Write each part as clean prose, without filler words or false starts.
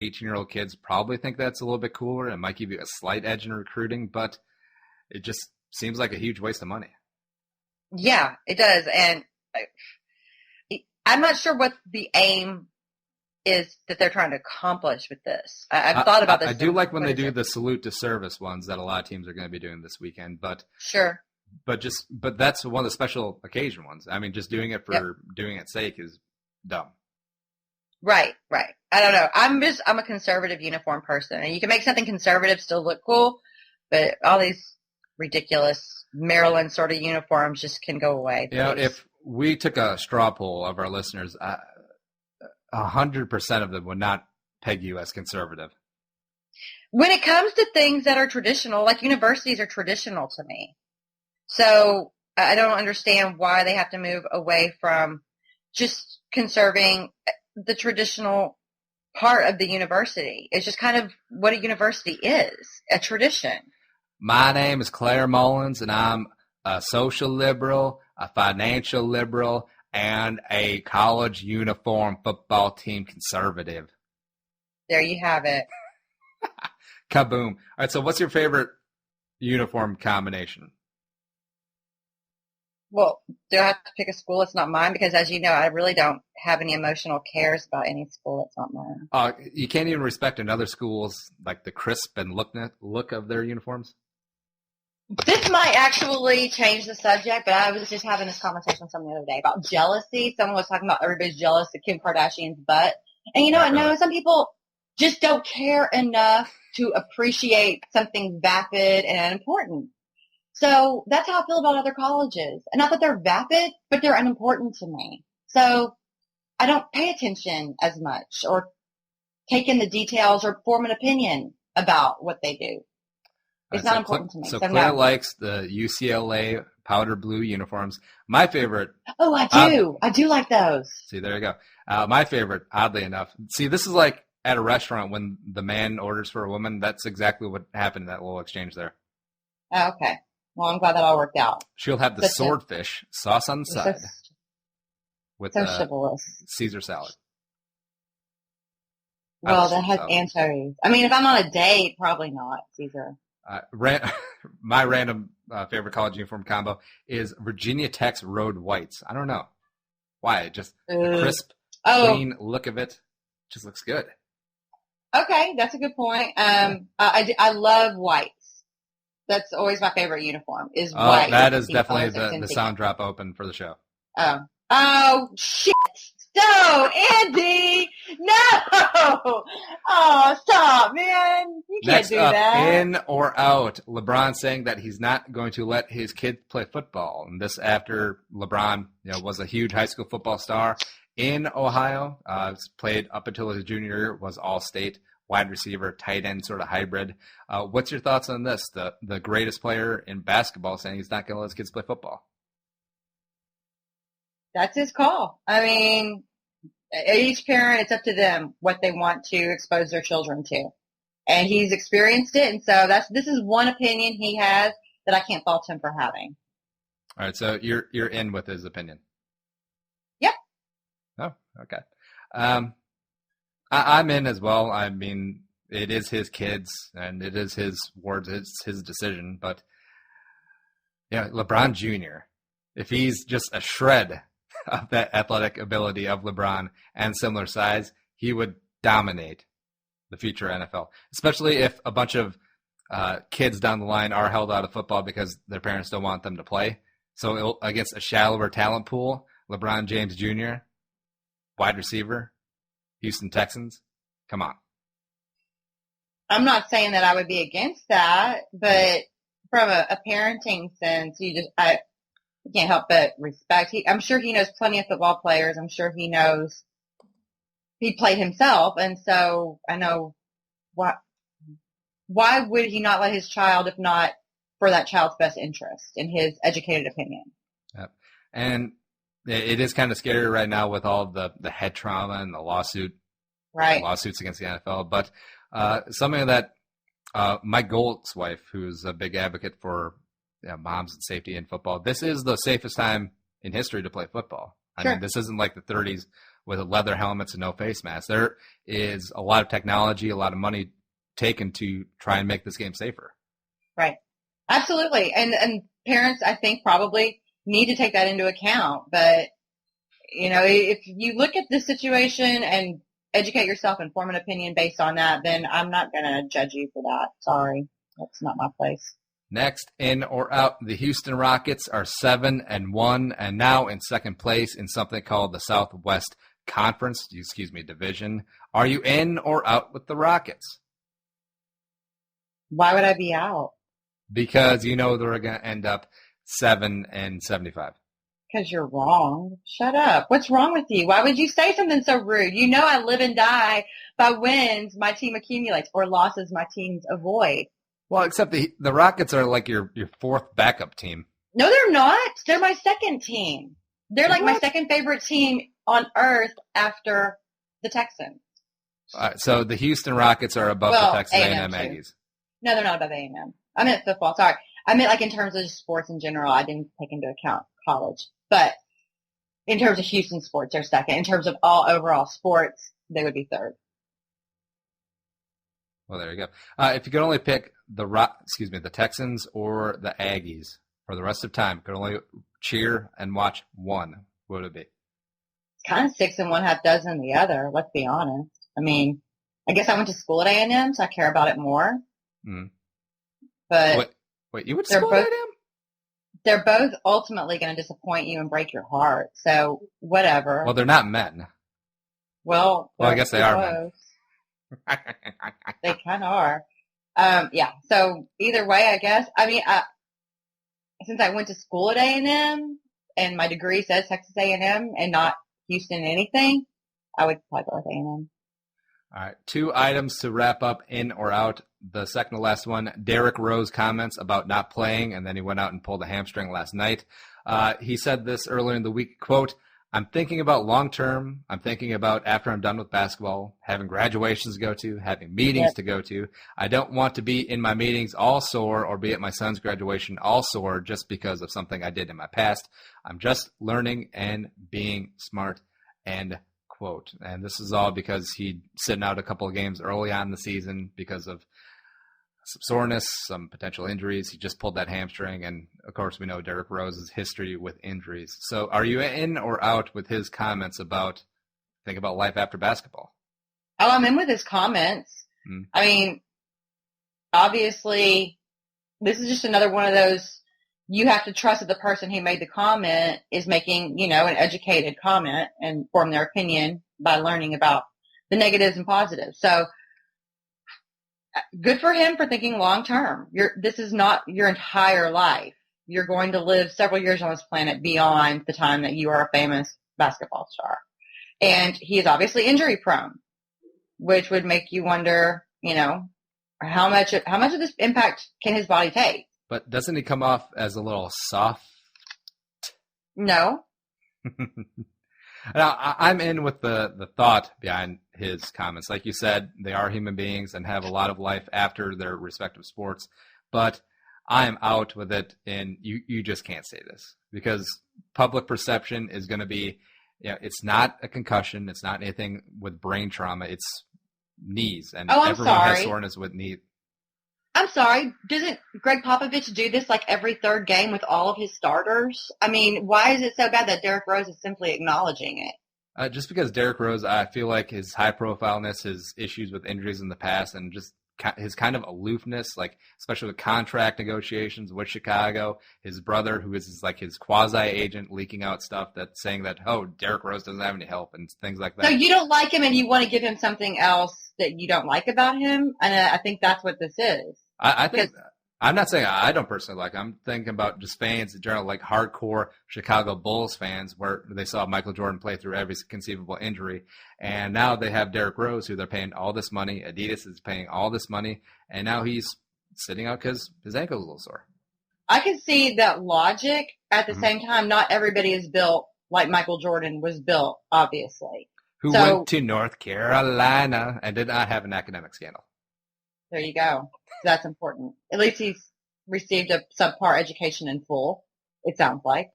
18-year-old kids probably think that's a little bit cooler. It might give you a slight edge in recruiting, but it just seems like a huge waste of money. Yeah, it does. And I'm not sure what the aim is that they're trying to accomplish with this. I've thought about this. I do like when they do the salute to service ones that a lot of teams are going to be doing this weekend, but sure. But that's one of the special occasion ones. I mean, just doing it for doing its sake is dumb. Right. I don't know. I'm a conservative uniform person, and you can make something conservative still look cool, but all these ridiculous Maryland sort of uniforms just can go away. You know, if we took a straw poll of our listeners, 100% of them would not peg you as conservative. When it comes to things that are traditional, like universities are traditional to me. So I don't understand why they have to move away from just conserving the traditional part of the university. It's just kind of what a university is, a tradition. My name is Claire Mullins, and I'm a social liberal, a financial liberal, and a college uniform football team conservative. There you have it. Kaboom. All right, so what's your favorite uniform combination? Well, do I have to pick a school that's not mine? Because as you know, I really don't have any emotional cares about any school that's not mine. You can't even respect another school's, like, the crisp and look of their uniforms? This might actually change the subject, but I was just having this conversation with someone the other day about jealousy. Someone was talking about everybody's jealous of Kim Kardashian's butt. And you know what? No, some people just don't care enough to appreciate something vapid and unimportant. So that's how I feel about other colleges. And not that they're vapid, but they're unimportant to me. So I don't pay attention as much or take in the details or form an opinion about what they do. It's not important to me. So Claire likes the UCLA powder blue uniforms. My favorite. Oh, I do. I do like those. See, there you go. My favorite, oddly enough. See, this is like at a restaurant when the man orders for a woman. That's exactly what happened in that little exchange there. Oh, okay. Well, I'm glad that all worked out. She'll have the swordfish sauce on the side with chivalrous Caesar salad. Well, that has anchovies. I mean, if I'm on a date, probably not Caesar. My random favorite college uniform combo is Virginia Tech's Road Whites. I don't know why. Just the crisp, clean look of it just looks good. Okay, that's a good point. I love whites. That's always my favorite uniform is white. That is definitely the sound drop open for the show. Oh, shit. No, Andy! No! Oh, stop, man. You can't do that. In or out, LeBron saying that he's not going to let his kid play football. And this after LeBron was a huge high school football star in Ohio. Played up until his junior year, was all-state, wide receiver, tight end sort of hybrid. What's your thoughts on this? The greatest player in basketball saying he's not going to let his kids play football. That's his call. I mean, each parent, it's up to them what they want to expose their children to. And he's experienced it, and so this is one opinion he has that I can't fault him for having. All right, so you're in with his opinion. Yep. Oh, okay. I'm in as well. I mean, it is his kids, and it is his words, it's his decision. But LeBron Jr., if he's just a shred of that athletic ability of LeBron and similar size, he would dominate the future NFL, especially if a bunch of kids down the line are held out of football because their parents don't want them to play. So against a shallower talent pool, LeBron James Jr., wide receiver, Houston Texans, come on. I'm not saying that I would be against that, but from a parenting sense, I can't help but respect. I'm sure he knows plenty of football players. I'm sure he knows he played himself. And so I know why would he not let his child, if not for that child's best interest, in his educated opinion? Yep. And it is kind of scary right now with all the head trauma and the lawsuits against the NFL. But something that Mike Golt's wife, who's a big advocate for moms and safety in football, this is the safest time in history to play football. I mean, this isn't like the 30s with leather helmets and no face masks. There is a lot of technology, a lot of money taken to try and make this game safer. Right. Absolutely. And parents, I think, probably need to take that into account. But, if you look at the situation and educate yourself and form an opinion based on that, then I'm not going to judge you for that. Sorry. That's not my place. Next, in or out, the Houston Rockets are 7-1 and now in second place in something called the Southwest Conference, Division. Are you in or out with the Rockets? Why would I be out? Because they're going to end up 7-75. Because you're wrong. Shut up. What's wrong with you? Why would you say something so rude? I live and die by wins my team accumulates or losses my teams avoid. Well, except the Rockets are like your fourth backup team. No, they're not. They're my second team. They're like my second favorite team on earth after the Texans. So the Houston Rockets are above the Texas A&M Aggies. No, they're not above A&M. I meant football. Sorry. I meant like in terms of sports in general. I didn't take into account college. But in terms of Houston sports, they're second. In terms of all overall sports, they would be third. Well, there you go. If you could only pick the Texans or the Aggies for the rest of time, could only cheer and watch one, what would it be? It's kind of 6 and 1/2 dozen the other. Let's be honest. I mean, I guess I went to school at A&M, so I care about it more. Mm. But wait, you went to school at A&M? They're both ultimately going to disappoint you and break your heart. So whatever. Well, they're not men. Well, I guess they are men. They kind of are. Yeah. So either way, I guess. I mean, since I went to school at A&M and my degree says Texas A&M and not Houston anything, I would probably go with A&M. All right. 2 items to wrap up, in or out. The second to last one, Derrick Rose comments about not playing, and then he went out and pulled a hamstring last night. He said this earlier in the week, quote, "I'm thinking about long-term. I'm thinking about after I'm done with basketball, having graduations to go to, having meetings to go to. I don't want to be in my meetings all sore or be at my son's graduation all sore just because of something I did in my past. I'm just learning and being smart," end quote. And this is all because he'd sitting out a couple of games early on in the season because of some soreness, some potential injuries. He just pulled that hamstring, and of course we know Derrick Rose's history with injuries. So are you in or out with his comments about think about life after basketball? Oh, I'm in with his comments. I mean, obviously, this is just another one of those, you have to trust that the person who made the comment is making, an educated comment and form their opinion by learning about the negatives and positives. So good for him for thinking long term. This is not your entire life. You're going to live several years on this planet beyond the time that you are a famous basketball star. And he is obviously injury prone, which would make you wonder, how much of this impact can his body take? But doesn't he come off as a little soft? No. Now, I'm in with the thought behind his comments. Like you said, they are human beings and have a lot of life after their respective sports. But I am out with it, and you just can't say this because public perception is going to be, it's not a concussion. It's not anything with brain trauma. It's knees. And everyone has soreness with knees. I'm sorry. Doesn't Greg Popovich do this like every third game with all of his starters? I mean, why is it so bad that Derrick Rose is simply acknowledging it? Just because Derrick Rose, I feel like his high profileness, his issues with injuries in the past, and just his kind of aloofness, like especially with contract negotiations with Chicago, his brother, who is like his quasi agent, leaking out stuff that's saying that, Derrick Rose doesn't have any help and things like that. So you don't like him and you want to give him something else that you don't like about him? And I think that's what this is. I think I'm not saying I don't personally like him. I'm thinking about just fans in general, like hardcore Chicago Bulls fans, where they saw Michael Jordan play through every conceivable injury. And now they have Derrick Rose, who they're paying all this money. Adidas is paying all this money. And now he's sitting out because his ankle's a little sore. I can see that logic. At the same time, not everybody is built like Michael Jordan was built, obviously. Who went to North Carolina and did not have an academic scandal. There you go. That's important. At least he's received a subpar education in full, it sounds like.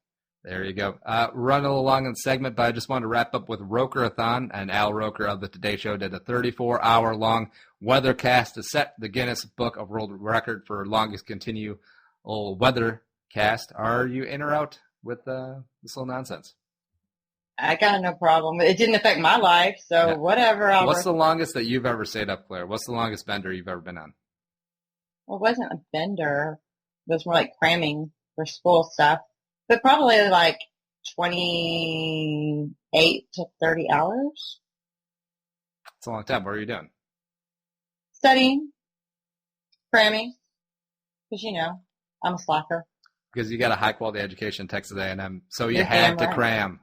There you go. Running along in the segment, but I just wanted to wrap up with Roker-a-thon. And Al Roker of the Today Show did a 34-hour-long weathercast to set the Guinness Book of World Record for longest continual weathercast. Are you in or out with this little nonsense? I got no problem. It didn't affect my life, so whatever. What's the longest that you've ever stayed up, Claire? What's the longest bender you've ever been on? Well, it wasn't a bender. It was more like cramming for school stuff. But probably like 28 to 30 hours. It's a long time. What are you doing? Studying, cramming, because, you know, I'm a slacker. Because you got a high-quality education in Texas A&M, so you had to cram.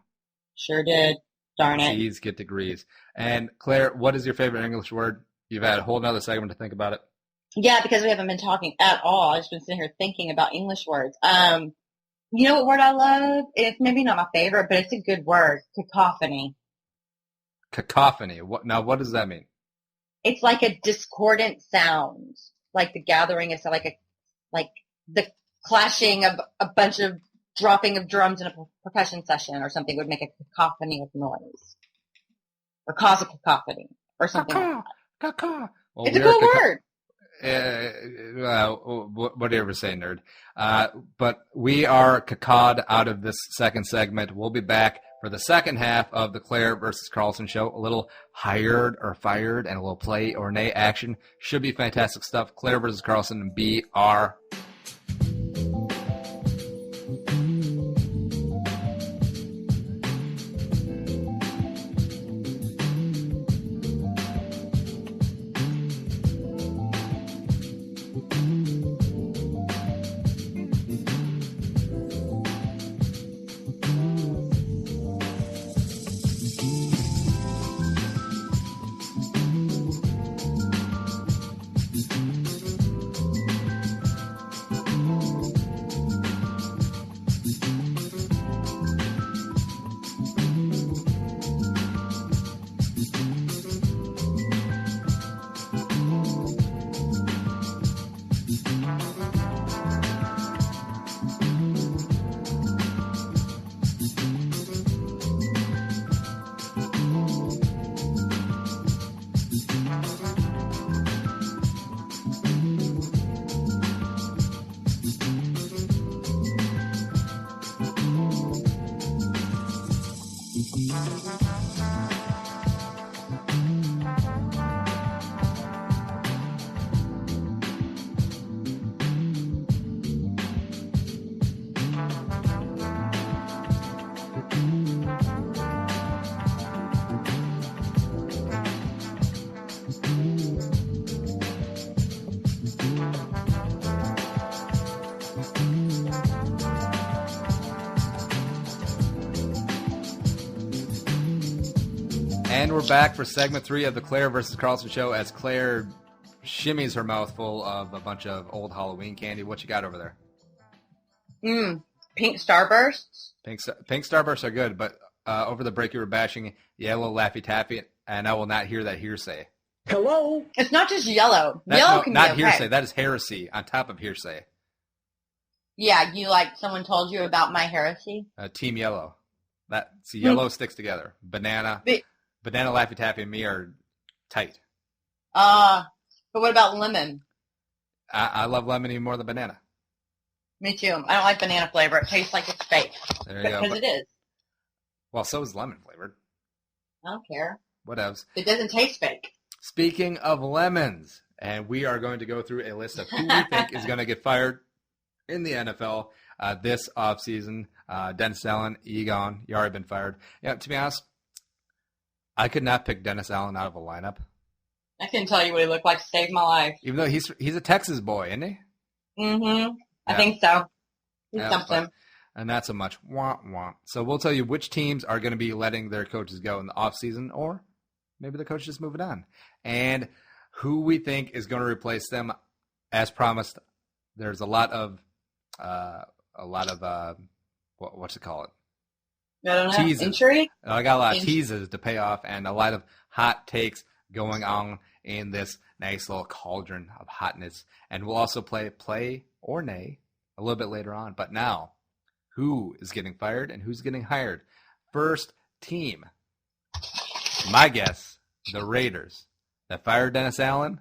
Sure did. Darn it. Please get degrees. And, Claire, what is your favorite English word? You've had a whole other segment to think about it. Yeah, because we haven't been talking at all. I've just been sitting here thinking about English words. You know what word I love? It's maybe not my favorite, but it's a good word. Cacophony. Cacophony. What does that mean? It's like a discordant sound. Like the gathering is like the clashing of a bunch of dropping of drums in a percussion session or something would make a cacophony of noise. Or cause a cacophony. Or something like that. Well, it's a cool word. What do you ever say, nerd? But we are cacawed out of this second segment. We'll be back for the second half of the Claire-vs-Carlson show. A little hired or fired and a little play or nay action. Should be fantastic stuff. Claire versus Carlson and BR. And we're back for segment 3 of the Claire versus Carlson show as Claire shimmies her mouth full of a bunch of old Halloween candy. What you got over there? Pink Starbursts. Pink Starbursts are good, but over the break you were bashing yellow Laffy Taffy, and I will not hear that hearsay. Hello? It's not just yellow. That's yellow can not be hearsay. okay. That is heresy on top of hearsay. Yeah, someone told you about my heresy? Team Yellow. Yellow sticks together. Banana Laffy Taffy and me are tight. But what about lemon? I love lemon even more than banana. Me too. I don't like banana flavor. It tastes like it's fake. There you go. Because it is. Well, so is lemon flavored. I don't care. Whatevs. It doesn't taste fake. Speaking of lemons, and we are going to go through a list of who we think is going to get fired in the NFL this offseason. Dennis Allen, Egon, you already been fired. Yeah, to be honest, I could not pick Dennis Allen out of a lineup. I couldn't tell you what he looked like to save my life. Even though he's a Texas boy, isn't he? Mm-hmm. I think so. He's something. And not so much. Wah, wah. So we'll tell you which teams are going to be letting their coaches go in the offseason, or maybe the coach just moving on. And who we think is going to replace them. As promised, there's a lot of what's it called? I don't know. Teases. Intrigue? I got a lot of teases to pay off and a lot of hot takes going on in this nice little cauldron of hotness. And we'll also play or nay a little bit later on. But now, who is getting fired and who's getting hired. First team. My guess, the Raiders that fired Dennis Allen